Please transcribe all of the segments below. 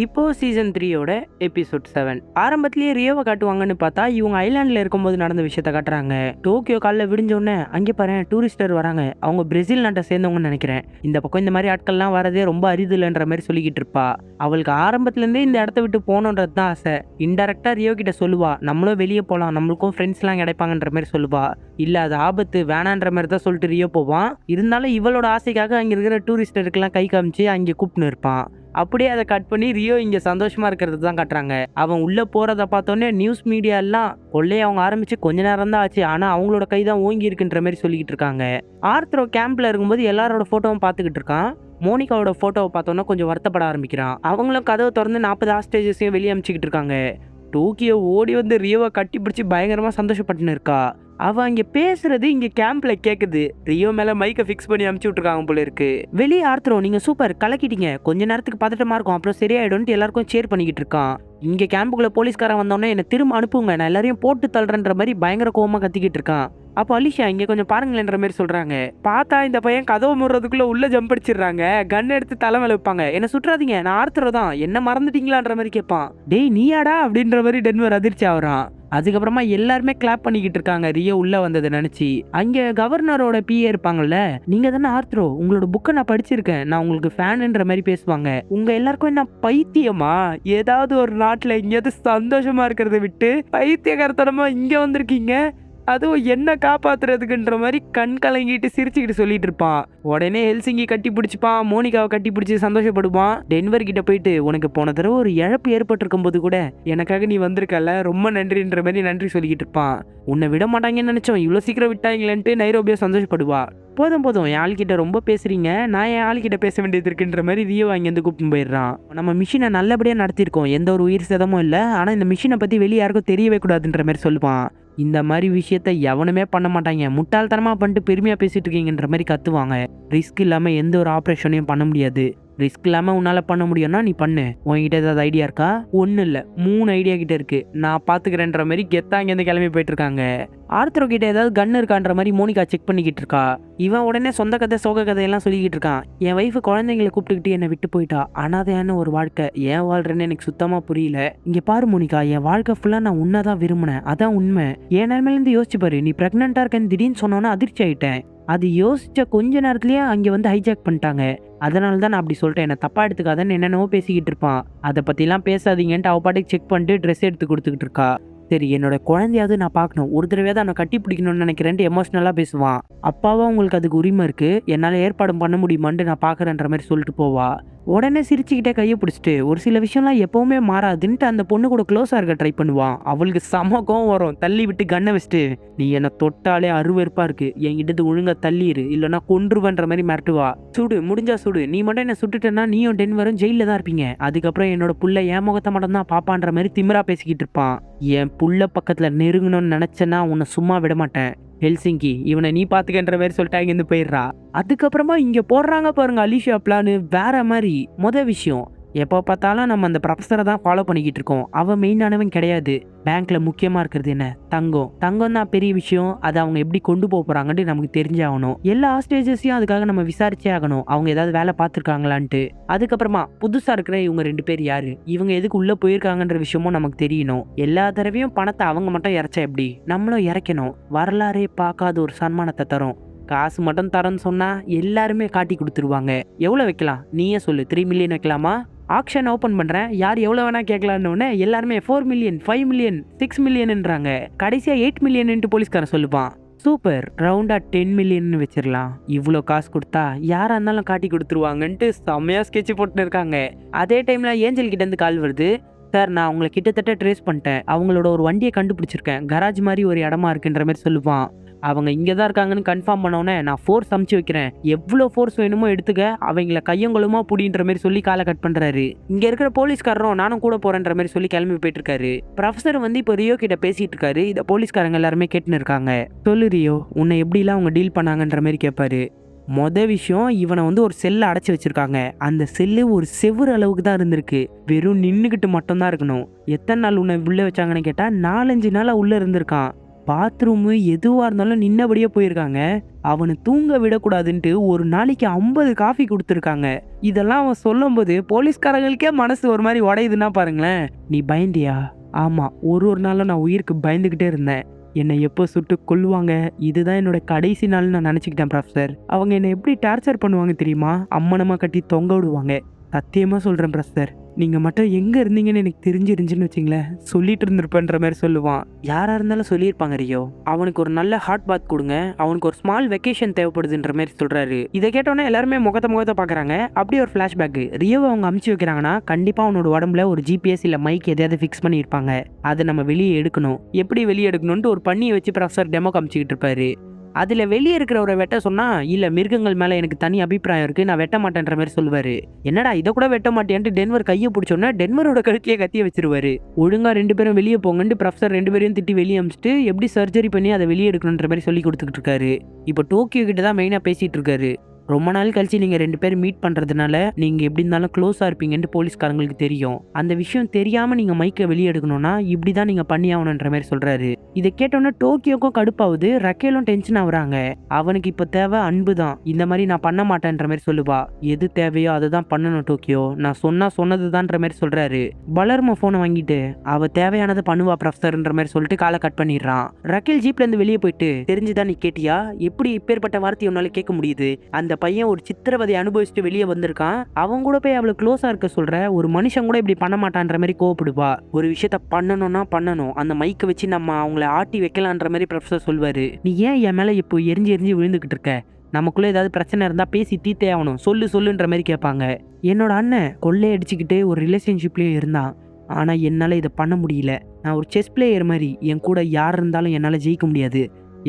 இப்போ season 3யோட episode 7 ஆரம்பத்திலேயே ரியோவை காட்டுவாங்கன்னு பார்த்தா இவங்க ஐலாண்டில் இருக்கும்போது நடந்த விஷயத்த காட்டுறாங்க. டோக்கியோ காலைல விடிஞ்ச உடனே அங்கே பாரு டூரிஸ்டர் வராங்க. அவங்க பிரேசில் நாட்டை சேர்ந்தவங்கன்னு நினைக்கிறேன். இந்த பக்கம் இந்த மாதிரி ஆட்கள்லாம் வரதே ரொம்ப அரிதில்லைன்ற மாதிரி சொல்லிக்கிட்டு இருப்பா. அவளுக்கு ஆரம்பத்துலேருந்தே இந்த இடத்த விட்டு போகணுன்றது தான் ஆசை. இன்டெரக்டா ரியோ கிட்ட சொல்லுவா, நம்மளும் வெளியே போகலாம், நம்மளுக்கும் ஃப்ரெண்ட்ஸ்லாம் கிடைப்பாங்கன்ற மாதிரி சொல்லுவா. இல்லை அது ஆபத்து வேணான்ற மாதிரி தான் சொல்லிட்டு ரியோ போவான். இருந்தாலும் இவளோட ஆசைக்காக அங்கே இருக்கிற டூரிஸ்டருக்கெல்லாம் கை காமிச்சு அங்கே கூப்பிட்டு இருப்பான். அப்படியே அதை கட் பண்ணி ரியோ இங்க சந்தோஷமா இருக்கிறது தான் காட்டுறாங்க. அவன் உள்ள போறத பார்த்தோன்னே நியூஸ் மீடியா எல்லாம் கொள்ளைய அவங்க ஆரம்பிச்சு கொஞ்ச நேரம் தான் ஆச்சு, ஆனா அவங்களோட கை தான் ஓங்கி இருக்குன்ற மாதிரி சொல்லிக்கிட்டு இருக்காங்க. ஆர்த்ரோ கேம்ப்ல இருக்கும்போது எல்லாரோட போட்டோவும் பார்த்துக்கிட்டு இருக்கான். மோனிகாவோட போட்டோவை பார்த்தோன்னா கொஞ்சம் வருத்தப்பட ஆரம்பிக்கிறான். அவங்களும் கதவை திறந்து 40 ஹாஸ்டேஜஸையும் வெளியே அமிச்சிக்கிட்டு இருக்காங்க. டோக்கியோ ஓடி வந்து ரியோவை கட்டி பிடிச்சி பயங்கரமா சந்தோஷப்பட்டுன்னு இருக்கா. அவ அங்க பேசுறது இங்க கேம்ப்ல கேக்குது. ரியோ மேல மைக்க ஃபிக்ஸ் பண்ணி அமுச்சு விட்டுருக்காங்க போல இருக்கு. வெளியே ஆர்த்ரோ நீங்க சூப்பர் கலக்கிட்டீங்க, கொஞ்ச நேரத்துக்கு பதட்டமா இருக்கும், அப்புறம் சரியாயிடும்னு எல்லாருக்கும் சேர் பண்ணிக்கிட்டு இருக்கான். இங்க கேம்புக்குள்ள போலீஸ்காரன் வந்தோடனே என்ன திரும்ப அனுப்புங்க, நான் எல்லாரையும் போட்டு தள்ளுறன்ற மாதிரி பயங்கர கோவமா கத்திக்கிட்டு இருக்கான். அப்போ அலிஷா இங்க கொஞ்சம் பாருங்களேன்ற மாதிரி சொல்றாங்க. பார்த்தா இந்த பையன் கதவை முடுறதுக்குள்ள உள்ள ஜம்ப் அடிச்சிடுறாங்க. கன் எடுத்து தலைமையில வைப்பாங்க. என்ன சுற்றாதீங்க, நான் ஆர்த்ரோ தான், என்ன மறந்துட்டீங்களான்ற மாதிரி கேட்பான். டேய் நீயாடா அப்படின்ற மாதிரி டென்வர் அதிர்ச்சி ஆகுறான். அதுக்கப்புறமா எல்லாருமே கிளாப் பண்ணிக்கிட்டு இருக்காங்க ரியோ உள்ள வந்ததை நினைச்சு. அங்க கவர்னரோட பிஏ இருப்பாங்கல்ல, நீங்க தானே ஆர்த்ரோ, உங்களோட புக்கை நான் படிச்சிருக்கேன், நான் உங்களுக்கு ஃபேனுன்ற மாதிரி பேசுவாங்க. உங்க எல்லாருக்கும் என்ன பைத்தியமா? ஏதாவது ஒரு நாட்டுல எங்கேயாவது சந்தோஷமா இருக்கிறத விட்டு பைத்தியகாரத்தனமா இங்க வந்திருக்கீங்க, அதுவும் என்ன காப்பாத்துறதுக்குன்ற மாதிரி கண் கலங்கிட்டு சிரிச்சுக்கிட்டு சொல்லிட்டு இருப்பான். உடனே ஹெல்சிங்கி கட்டி பிடிச்சிப்பான், மோனிகாவை கட்டி பிடிச்சி சந்தோஷப்படுவான். டென்வர் கிட்ட போயிட்டு உனக்கு போன தடவை ஒரு இழப்பு ஏற்பட்டிருக்கும் போது கூட எனக்காக நீ வந்திருக்கல, ரொம்ப நன்றின்ற மாதிரி நன்றி சொல்லிக்கிட்டு இருப்பான். உன்னை விட மாட்டாங்கன்னு நினைச்சோம், இவ்வளோ சீக்கிரம் விட்டாங்களேன்ட்டு நைரோபியா சந்தோஷப்படுவா. போதும் போதும் என் ஆள்கிட்ட ரொம்ப பேசுறீங்க, நான் என் ஆள்கிட்ட பேச வேண்டியது இருக்குன்ற மாதிரி ரியோ அங்கேருந்து கூப்பிட்டு போயிடுறான். நம்ம மிஷினை நல்லபடியாக நடத்திருக்கோம், எந்த ஒரு உயிர் சேதமும் இல்லை, ஆனால் இந்த மிஷினை பற்றி வெளியே யாருக்கும் தெரியவே கூடாதுன்ற மாதிரி சொல்லுவான். இந்த மாதிரி விஷயத்த எவனுமே பண்ண மாட்டாங்க, முட்டாள்தனமாக பண்ணிட்டு பெருமையாக பேசிட்டு இருக்கீங்கன்ற மாதிரி கத்துவாங்க. ரிஸ்க் இல்லாமல் எந்த ஒரு ஆப்ரேஷனையும் பண்ண முடியாது. ரிஸ்க் இல்லாமல் உன்னால் பண்ண முடியும்னா நீ பண்ணு. உங்ககிட்ட ஏதாவது ஐடியா இருக்கா? ஒன்றும் இல்லை, 3 ஐடியா கிட்ட இருக்கு, நான் பார்த்துக்கிறேன்ற மாதிரி கெத்தா இங்கேருந்து கிளம்பி போயிட்டு இருக்காங்க. ஆர்த்ரோ கிட்ட ஏதாவது கன் இருக்கான்ற மாதிரி மோனிகா செக் பண்ணிக்கிட்டு இருக்கா. இவன் உடனே சொந்த கதை சோக கதையெல்லாம் சொல்லிக்கிட்டு இருக்கான். என் வைஃபு குழந்தைங்களை கூப்பிட்டுக்கிட்டு என்னை விட்டு போயிட்டா, அனாதையான ஒரு வாழ்க்கை, ஏன் வாழ்றேன்னு எனக்கு சுத்தமாக புரியல. இங்கே பாரு மோனிகா, என் வாழ்க்கை ஃபுல்லாக நான் உன்னை தான் விரும்பினேன், அதான் உண்மை. என் நிலைமையிலேருந்து யோசிச்சு பாரு, நீ ப்ரெக்னெண்ட்டாக இருக்கேன்னு திடீர்னு சொன்னோன்னா அதிர்ச்சி ஆகிட்டேன். அது யோசிச்ச கொஞ்ச நேரத்துலயே அங்கே வந்து ஹைஜாக் பண்ணிட்டாங்க. அதனால தான் நான் அப்படி சொல்லிட்டேன், என்ன தப்பா எடுத்துக்காதன்னு என்னென்னவோ பேசிக்கிட்டு இருப்பான். அதை பற்றிலாம் பேசாதீங்கன்ட்டு அவ பாட்டுக்கு செக் பண்ணிட்டு ட்ரெஸ் எடுத்து கொடுத்துக்கிட்டு இருக்கா. சரி என்னோட குழந்தையாவது நான் பார்க்கணும், ஒரு தடவையாவது அவனை கட்டி பிடிக்கணும்னு நினைக்கிறேன்ட்டு எமோஷ்னலாக பேசுவான். அப்பாவா உங்களுக்கு அதுக்கு உரிமை இருக்கு, என்னால் ஏற்பாடு பண்ண முடியுமான்ட்டு நான் பார்க்குறேன்ற மாதிரி சொல்லிட்டு போவா. உடனே சிரிச்சுக்கிட்டே கையை பிடிச்சிட்டு ஒரு சில விஷயம்லாம் எப்பவுமே மாறாதுன்ட்டு அந்த பொண்ணு கூட க்ளோஸாக இருக்க ட்ரை பண்ணுவான். அவளுக்கு சமக்கம் வரும், தள்ளி விட்டு கண்ணை வச்சுட்டு நீ என்னை தொட்டாலே அருவெறுப்பா இருக்கு, என்கிட்ட ஒழுங்கா தள்ளிடு இல்லைன்னா கொன்றுவன்ற மாதிரி மிரட்டுவா. சுடு முடிஞ்சா சுடு, நீ மட்டும் என்ன சுட்டுட்டேன்னா நீயும் டென்வரும் ஜெயிலில் தான் இருப்பீங்க, அதுக்கப்புறம் என்னோட புள்ள என் முகத்தை மட்டும் தான் பாப்பான்ற மாதிரி திமிரா பேசிக்கிட்டு இருப்பான். என் புள்ள பக்கத்துல நெருங்கணும்னு நினைச்சேன்னா உன்னை சும்மா விட மாட்டேன். ஹெல்சிங்கி இவனை நீ பாத்துக்கன்ற மாதிரி சொல்லிட்டு இங்கேருந்து போயிடுறா. அதுக்கப்புறமா இங்க போடுறாங்க பாருங்க அலிஷா பிளானு வேற மாதிரி. விஷயம் எப்போ பார்த்தாலும் நம்ம அந்த ப்ரொஃபஸரை தான் ஃபாலோ பண்ணிக்கிட்டு இருக்கோம். அவன் மெயினானவன் கிடையாது. பேங்க்ல முக்கியமா இருக்கிறது என்ன? தங்கம். தங்கம் தான் பெரிய விஷயம். அதை அவங்க எப்படி கொண்டு போறாங்கன்னு நமக்கு தெரிஞ்சாகணும். எல்லா ஹாஸ்டேஜஸையும் அதுக்காக நம்ம விசாரிச்சே ஆகணும், அவங்க ஏதாவது வேலை பார்த்துருக்காங்களான்ட்டு. அதுக்கப்புறமா புதுசா இருக்கிற இவங்க 2 பேர் யாரு, இவங்க எதுக்கு உள்ள போயிருக்காங்கன்ற விஷயமும் நமக்கு தெரியணும். எல்லா தடவையும் பணத்தை அவங்க மட்டும் இறைச்சா எப்படி, நம்மளும் இறைக்கணும். வரலாறே பார்க்காத ஒரு சன்மானத்தை தரும். காசு மட்டும் தரேன்னு சொன்னா எல்லாருமே காட்டி கொடுத்துருவாங்க. எவ்வளவு வைக்கலாம் நீயே சொல்லு, 3 மில்லியன் வைக்கலாமா? ஆக்ஷன் ஓப்பன் பண்றேன், யார் எவ்வளவு வேணா கேட்கலான்னு எல்லாருமே 4 மில்லியன் 5 மில்லியன் 6 மில்லியன்ன்றாங்க. கடைசியா 8 மில்லியன் போலீஸ்காரன் சொல்லுவான். சூப்பர், ரவுண்டா 10 மில்லியன் வச்சிடலாம். இவ்வளோ காசு கொடுத்தா யாரா இருந்தாலும் காட்டி கொடுத்துருவாங்கன்ட்டு செம்மையா ஸ்கெட்ச் போட்டுன்னு இருக்காங்க. அதே டைம்ல ஏஞ்சல் கிட்ட இருந்து கால் வருது. சார் நான் அவங்களை கிட்டத்தட்ட ட்ரேஸ் பண்ணிட்டேன், அவங்களோட ஒரு வண்டியை கண்டுபிடிச்சிருக்கேன், கராஜ் மாதிரி ஒரு இடமா இருக்குன்ற மாதிரி சொல்லுவான். அவங்க இங்கே தான் இருக்காங்கன்னு கன்ஃபார்ம் பண்ணோன்னே நான் ஃபோர்ஸ் அமுச்சு வைக்கிறேன், எவ்வளோ ஃபோர்ஸ் வேணுமோ எடுத்துக்க, அவங்கள கையங்களுமா புடின்ற மாதிரி சொல்லி காலை கட் பண்ணுறாரு. இங்கே இருக்கிற போலீஸ்காரரும் நானும் கூட போகிறேன்ற மாதிரி சொல்லி கிளம்பி போயிட்டு இருக்காரு. ப்ரொஃபஸர் வந்து இப்போ ரியோ கிட்ட பேசிட்டு இருக்காரு. இதை போலீஸ்காரங்க எல்லாருமே கேட்டுன்னு இருக்காங்க. சொல்லு ரியோ, உன்னை எப்படிலாம் அவங்க டீல் பண்ணாங்கன்ற மாதிரி கேட்பாரு. விஷயம் இவனை வந்து ஒரு செல்ல அடைச்சி வச்சிருக்காங்க. அந்த செல்லு ஒரு செவ்வறு அளவுக்கு தான் இருந்திருக்கு, வெறும் நின்றுக்கிட்டு மட்டும்தான் இருக்கணும். எத்தனை நாள் உன்னை உள்ள வச்சாங்கன்னு கேட்டா 4-5 நாளா உள்ள இருந்திருக்கான். பாத்ரூமு எதுவா இருந்தாலும் நின்னபடியே போயிருக்காங்க. அவனை தூங்க விடக்கூடாதுன்ட்டு ஒரு நாளைக்கு 50 காஃபி கொடுத்துருக்காங்க. இதெல்லாம் அவன் சொல்லும்போது போலீஸ்காரங்களுக்கே மனசு ஒரு மாதிரி உடையுதுன்னா பாருங்களேன். நீ பயந்தியா? ஆமா, ஒரு நாளும் நான் உயிருக்கு பயந்துகிட்டே இருந்தேன். என்னை எப்போ சுட்டு கொல்லுவாங்க, இதுதான் என்னோட கடைசி நாள்னு நான் நினச்சிக்கிட்டேன் ப்ரொஃபசர். அவங்க என்னை எப்படி டார்ச்சர் பண்ணுவாங்க தெரியுமா? அம்மனமாக கட்டி தொங்க விடுவாங்க. சத்தியமாக சொல்கிறேன் ப்ரொஃபசர், நீங்கள் மட்டும் எங்கே இருந்தீங்கன்னு எனக்கு தெரிஞ்சிருந்துச்சுன்னு வச்சிங்களேன், சொல்லிட்டு இருந்திருப்பேன்ற மாதிரி சொல்லுவான். யாராக இருந்தாலும் சொல்லியிருப்பாங்க ரியோ. அவனுக்கு ஒரு நல்ல ஹாட் பாத் கொடுங்க, அவனுக்கு ஒரு ஸ்மால் வெக்கேஷன் தேவைப்படுதுன்ற மாதிரி சொல்கிறாரு. இதை கேட்டோன்னே எல்லாருமே முகத்தை பார்க்குறாங்க. அப்படியே ஒரு ஃப்ளாஷ்பேக். ரியோவை அவங்க அமுச்சு வைக்கிறாங்கன்னா கண்டிப்பாக அவனோட உடம்புல ஒரு ஜிபிஎஸ் இல்லை மைக் எதையாவது ஃபிக்ஸ் பண்ணியிருப்பாங்க. அதை நம்ம வெளியே எடுக்கணும். எப்படி வெளியே எடுக்கணும்ட்டு ஒரு பண்ணியை வச்சு ப்ரொஃபசர் டெமோ காமிச்சிக்கிட்டு இருப்பாரு. அதில் வெளியே இருக்கிறவரை வெட்ட சொன்னால், இல்லை மிருகங்கள் மேலே எனக்கு தனி அபிப்பிராயம் இருக்குது, நான் வெட்ட மாட்டேன்ற மாதிரி சொல்லுவார். என்னடா இதை கூட வெட்ட மாட்டேன்ட்டு டென்வர் கையை பிடிச்சோன்னா டென்வரோட கழுத்திலே கத்தியை வச்சிருவாரு. ஒழுங்காக 2 பேரும் வெளியே போங்கன்ட்டு ப்ரொஃபசர் 2 பேரையும் திட்டி வெளியே அமிச்சிட்டு எப்படி சர்ஜரி பண்ணி அதை வெளியே எடுக்கணுன்ற மாதிரி சொல்லி கொடுத்துக்கிட்டு இருக்காரு. இப்போ டோக்கியோ கிட்ட தான் மெயினாக பேசிகிட்டு இருக்காரு. ரொம்ப நாள் கழிச்சு நீங்கள் 2 பேரும் மீட் பண்ணுறதுனால நீங்கள் எப்படி இருந்தாலும் க்ளோஸாக இருப்பீங்கன்ட்டு போலீஸ்காரங்களுக்கு தெரியும். அந்த விஷயம் தெரியாமல் நீங்கள் மைக்கை வெளியே எடுக்கணும்னா இப்படி தான் நீங்கள் பண்ணி ஆகணுன்ற மாதிரி சொல்கிறாரு. இதை கேட்டோன்னே டோக்கியோக்கும் கடுப்பாகுது, ரக்கேலும் டென்ஷன் ஆகுறாங்க. அவனுக்கு இப்போ தேவை அன்பு தான். இந்த மாதிரி நான் பண்ண மாட்டேன்ற மாதிரி சொல்லுவா. எது தேவையோ அதை தான் பண்ணணும் டோக்கியோ, நான் சொன்னது தான்ற மாதிரி சொல்கிறாரு. பலர்ம ஃபோனை வாங்கிட்டு அவள் தேவையானதை பண்ணுவா ப்ரொஃபசர்ன்ற மாதிரி சொல்லிட்டு காலை கட் பண்ணிடுறான். ரக்கேல் ஜீப்லேருந்து வெளியே போயிட்டு, தெரிஞ்சுதான் நீ கேட்டியா, எப்படி இப்பேற்பட்ட வார்த்தை உன்னால கேட்க முடியுது? அந்த பையன் ஒரு சித்திரவதை அனுபவிச்சுட்டு வெளியே வந்திருக்கான், அவன் கூட போய் அவளை க்ளோஸா இருக்க சொல்ற, ஒரு மனுஷன் கூட இப்படி பண்ண மாட்டான்ற மாதிரி கோவப்படுவா. ஒரு விஷயத்த பண்ணணும்னா பண்ணணும், அந்த மைக்கை வச்சு நம்ம அவங்கள ஆட்டி வைக்கலான்ற மாதிரி ப்ரொஃபசர் சொல்வாரு. நீ ஏன் என் மேல இப்போ எரிஞ்சு விழுந்துகிட்டு இருக்க? நமக்குள்ள ஏதாவது பிரச்சனை இருந்தா பேசி தீர்த்தே ஆகணும், சொல்லுன்ற மாதிரி கேட்பாங்க. என்னோட அண்ணன் கொள்ளை அடிச்சுக்கிட்டு ஒரு ரிலேஷன்ஷிப்லயே இருந்தான், ஆனா என்னால இதை பண்ண முடியல. நான் ஒரு செஸ் பிளேயர் மாதிரி, என் கூட யார் இருந்தாலும் என்னால ஜெயிக்க முடியாது.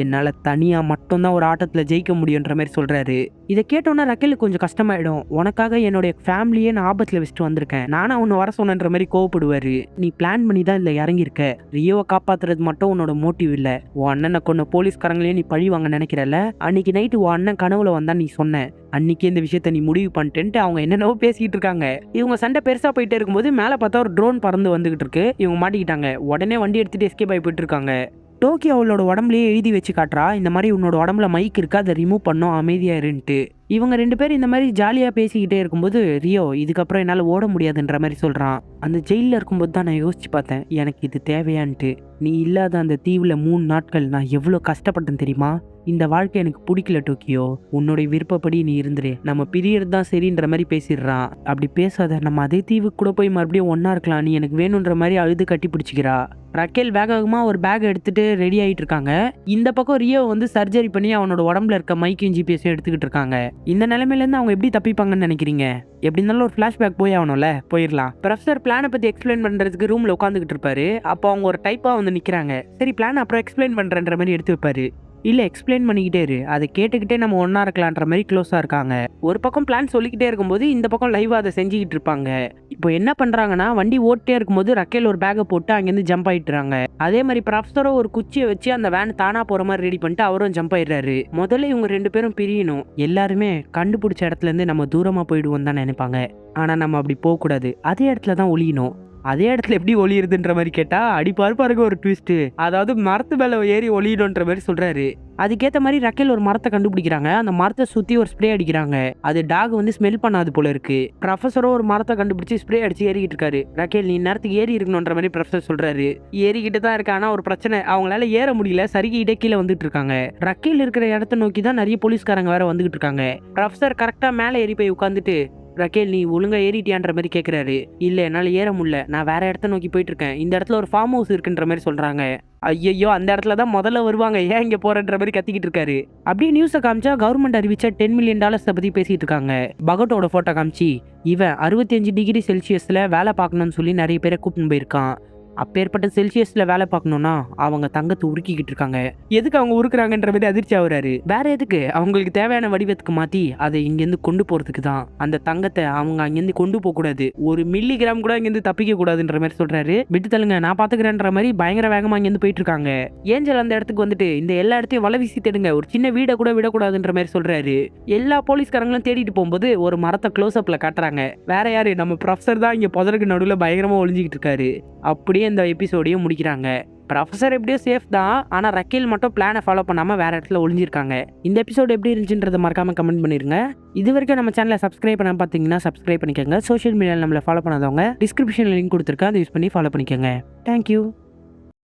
என்னால் தனியாக மட்டும்தான் ஒரு ஆட்டத்தில் ஜெயிக்க முடியுன்ற மாதிரி சொல்கிறாரு. இதை கேட்டோன்னா ரக்கேலுக்கு கொஞ்சம் கஷ்டமாயிடும். உனக்காக என்னுடைய ஃபேமிலியே நான் ஆபத்தில் வச்சுட்டு வந்திருக்கேன், நானும் அவனை வர சொன்னன்ற மாதிரி கோவப்படுவார். நீ பிளான் பண்ணி தான் இல்லை இறங்கியிருக்க. ரியோவை காப்பாற்றுறது மட்டும் உன்னோட மோட்டிவ் இல்லை. உன் அண்ணனை கொண்ட போலீஸ்காரங்களையே நீ பழி வாங்க நினைக்கிறல்ல. அன்னைக்கு நைட்டு உன் அண்ணன் கனவுல வந்தா நீ சொன்ன, அன்னைக்கு இந்த விஷயத்த நீ முடிவு பண்ணிட்டு அவங்க என்னென்னவோ பேசிக்கிட்டு இருக்காங்க. இவங்க சண்டை பெருசாக போயிட்டே இருக்கும்போது மேலே பார்த்தா ஒரு ட்ரோன் பறந்து வந்துகிட்டு இருக்கு. இவங்க மாட்டிக்கிட்டாங்க. உடனே வண்டி எடுத்துட்டு எஸ்கேப் ஆகி போயிட்டு இருக்காங்க. டோக்கியோ அவளோட உடம்புலயே எழுதி வச்சு காட்டுறா, இந்த மாதிரி உன்னோட உடம்புல மைக் இருக்கா, அதை ரிமூவ் பண்ணோம், அமைதியா இருன்ட்டு. இவங்க 2 பேரும் இந்த மாதிரி ஜாலியா பேசிக்கிட்டே இருக்கும்போது ரியோ இதுக்கப்புறம் என்னால் ஓட முடியாதுன்ற மாதிரி சொல்றான். அந்த ஜெயிலில் இருக்கும்போது தான் நான் யோசிச்சு பார்த்தேன், எனக்கு இது தேவையான்ட்டு. நீ இல்லாத அந்த தீவில் 3 நாட்கள் நான் எவ்வளோ கஷ்டப்பட்டேன் தெரியுமா? இந்த வாழ்க்கை எனக்கு பிடிக்கல டோக்கியோ, உன்னுடைய விருப்பப்படி நீ இருந்துரு, நம்ம பிரியறது தான் சரின்ற மாதிரி பேசிடுறான். அப்படி பேசாத, நம்ம அதே தீவுக்கு கூட போய் மறுபடியும் ஒன்னா இருக்கலாம், நீ எனக்கு வேணுன்ற மாதிரி அழுது கட்டி பிடிச்சிக்கிறா. ரக்கேல் வேகமாக ஒரு பேக் எடுத்துட்டு ரெடி ஆகிட்டு இருக்காங்க. இந்த பக்கம் ரியோ வந்து சர்ஜரி பண்ணி அவனோட உடம்புல இருக்க மைக்கையும் ஜிபிஎஸும் எடுத்துக்கிட்டு இருக்காங்க. இந்த நிலைமையிலேருந்து அவங்க எப்படி தப்பிப்பாங்கன்னு நினைக்கிறீங்க? எப்படி இருந்தாலும் ஒரு ஃப்ளாஷ்பேக் போய் ஆகணும்ல, போயிடலாம். ப்ரொஃபசர் பிளானை பற்றி எக்ஸ்பிளைன் பண்ணுறதுக்கு ரூமில் உட்காந்துக்கிட்டு இருப்பாரு. அப்போ அவங்க ஒரு டைப்பாக வந்து நிற்கிறாங்க. சரி, பிளான் அப்புறம் எக்ஸ்பிளைன் பண்ணுறன்ற மாதிரி எடுத்து வைப்பாரு. இல்லை, எக்ஸ்பிளைன் பண்ணிக்கிட்டே இரு, அதை கேட்டுக்கிட்டே நம்ம ஒன்றா இருக்கலான்ற மாதிரி க்ளோஸாக இருக்காங்க. ஒரு பக்கம் பிளான் சொல்லிக்கிட்டே இருக்கும்போது இந்த பக்கம் லைவாக அதை செஞ்சுக்கிட்டு இருப்பாங்க. இப்போ என்ன பண்ணுறாங்கன்னா, வண்டி ஓட்டே இருக்கும்போது ரக்கேல் ஒரு பேக்கை போட்டு அங்கேருந்து ஜம்ப் ஆகிட்டுறாங்க. அதே மாதிரி ப்ரொஃபஸரும் ஒரு குச்சியை வச்சு அந்த வேன் தானாக போகிற மாதிரி ரெடி பண்ணிட்டு அவரும் ஜம்ப் ஆயிடுறாரு. முதல்ல இவங்க 2 பேரும் பிரியணும். எல்லாருமே கண்டுபிடிச்ச இடத்துலேருந்து நம்ம தூரமாக போயிடுவோம் தான் நினைப்பாங்க. ஆனால் நம்ம அப்படி போகக்கூடாது, அதே இடத்துல தான் ஒளியணும். அதே இடத்துல எப்படி ஒளியுதுன்ற மாதிரி கேட்டா அடிப்பாரு பாருங்க ஒரு ட்விஸ்ட். அதாவது மரத்து மேல ஏறி ஒளியணுன்ற மாதிரி சொல்றாரு. அதுக்கேற்ற மாதிரி ரக்கேல் ஒரு மரத்தை கண்டுபிடிக்கிறாங்க. அந்த மரத்தை சுற்றி ஒரு ஸ்ப்ரே அடிக்கிறாங்க. அது டாக் வந்து ஸ்மெல் பண்ணாது போல இருக்கு. ப்ரொஃபஸரும் ஒரு மரத்தை கண்டுபிடிச்சி ஸ்ப்ரே அடிச்சு ஏறிக்கிட்டு இருக்காரு. ரக்கேல் நீ நேரத்துக்கு ஏறி இருக்கணுன்ற மாதிரி ப்ரொஃபஸர் சொல்றாரு. ஏறிக்கிட்டு தான் இருக்கு, ஆனால் ஒரு பிரச்சனை, அவங்களால ஏற முடியல, சறுக்கிட்டே கீழே வந்துட்டு இருக்காங்க. ரக்கேல் இருக்கிற இடத்த நோக்கி தான் நிறைய போலீஸ்காரங்க வேற வந்துகிட்டு இருக்காங்க. ப்ரொஃபஸர் கரெக்டா மேலே ஏறி போய் உட்காந்துட்டு, ரக்கேல் நீ ஒழுங்கா ஏறிட்டியான்ற மாதிரி கேட்குறாரு. இல்லை, என்னால் ஏற முடியல, நான் வேற இடத்த நோக்கி போயிட்டு இருக்கேன், இந்த இடத்துல ஒரு ஃபார்ம் ஹவுஸ் இருக்குன்ற மாதிரி சொல்றாங்க. ஐயோ, அந்த இடத்துல தான் முதல்ல வருவாங்க, ஏன் இங்கே போறன்ற மாதிரி கத்திக்கிட்டு இருக்காரு. அப்படியே நியூஸை காமிச்சா கவர்மெண்ட் அறிவிச்சா $10 மில்லியன் பற்றி பேசிட்டு இருக்காங்க. பகட்டோட ஃபோட்டோ காமிச்சு இவன் 65 டிகிரி செல்சியஸில் வேலை பார்க்கணும்னு சொல்லி நிறைய பேரை கூப்பிட்டு போயிருக்கான். அப்பேற்பட்ட செல்சியஸில் வேலை பார்க்கணும்னா அவங்க தங்கத்தை உருக்கிக்கிட்டு இருக்காங்க. எதுக்கு அவங்க உருக்குறாங்கன்ற மாதிரி அதிர்ச்சி ஆகுறாரு. வேற எதுக்கு? அவங்களுக்கு தேவையான வடிவத்துக்கு மாற்றி அதை இங்கேருந்து கொண்டு போகிறதுக்கு தான். அந்த தங்கத்தை அவங்க அங்கேருந்து கொண்டு போகக்கூடாது, 1 மில்லிகிராம் கூட இங்கேருந்து தப்பிக்க கூடாதுன்ற மாதிரி சொல்கிறாரு. விட்டு தள்ளுங்க, நான் பார்த்துக்கிறேன்ற மாதிரி பயங்கர வேகமாக இங்கேருந்து போயிட்டு இருக்காங்க. ஏஞ்சல் அந்த இடத்துக்கு வந்துட்டு இந்த எல்லா இடத்தையும் வலை வீசி தேடுங்க, ஒரு சின்ன வீடை கூட விடக்கூடாதுன்ற மாதிரி சொல்கிறாரு. எல்லா போலீஸ்காரங்களும் தேடிட்டு போகும்போது ஒரு மரத்தை க்ளோஸ்அப்பில் காட்டுறாங்க. வேற யாரு, நம்ம ப்ரொஃபஸர் தான் இங்கே புதருக்கு நடுவில் பயங்கரமாக ஒளிஞ்சிக்கிட்டு இருக்காரு. அப்படியே இந்த எபிசோடையும் முடிக்கிறாங்க. ப்ரொஃபசர் எப்படியோ சேஃப் தான், ஆனால் ரக்கேல் மட்டும் பிளானை ஃபாலோ பண்ணாமல் வேற இடத்துல ஒளிஞ்சிருக்காங்க. இந்த எபிசோடு எப்படி இருந்துச்சுன்றதை மறக்காம கமெண்ட் பண்ணிருங்க. இது வரைக்கும் நம்ம சேனலை சப்ஸ்கிரைப் பண்ண பார்த்தீங்கன்னா சப்ஸ்கிரைப் பண்ணிக்கோங்க. சோஷியல் மீடியாவில் நம்மளை ஃபாலோ பண்ணாதவங்க டிஸ்கிரிப்ஷனில் லிங்க் கொடுத்துருக்கேன், அதை யூஸ் பண்ணி ஃபாலோ பண்ணிக்கோங்க. தேங்க்யூ.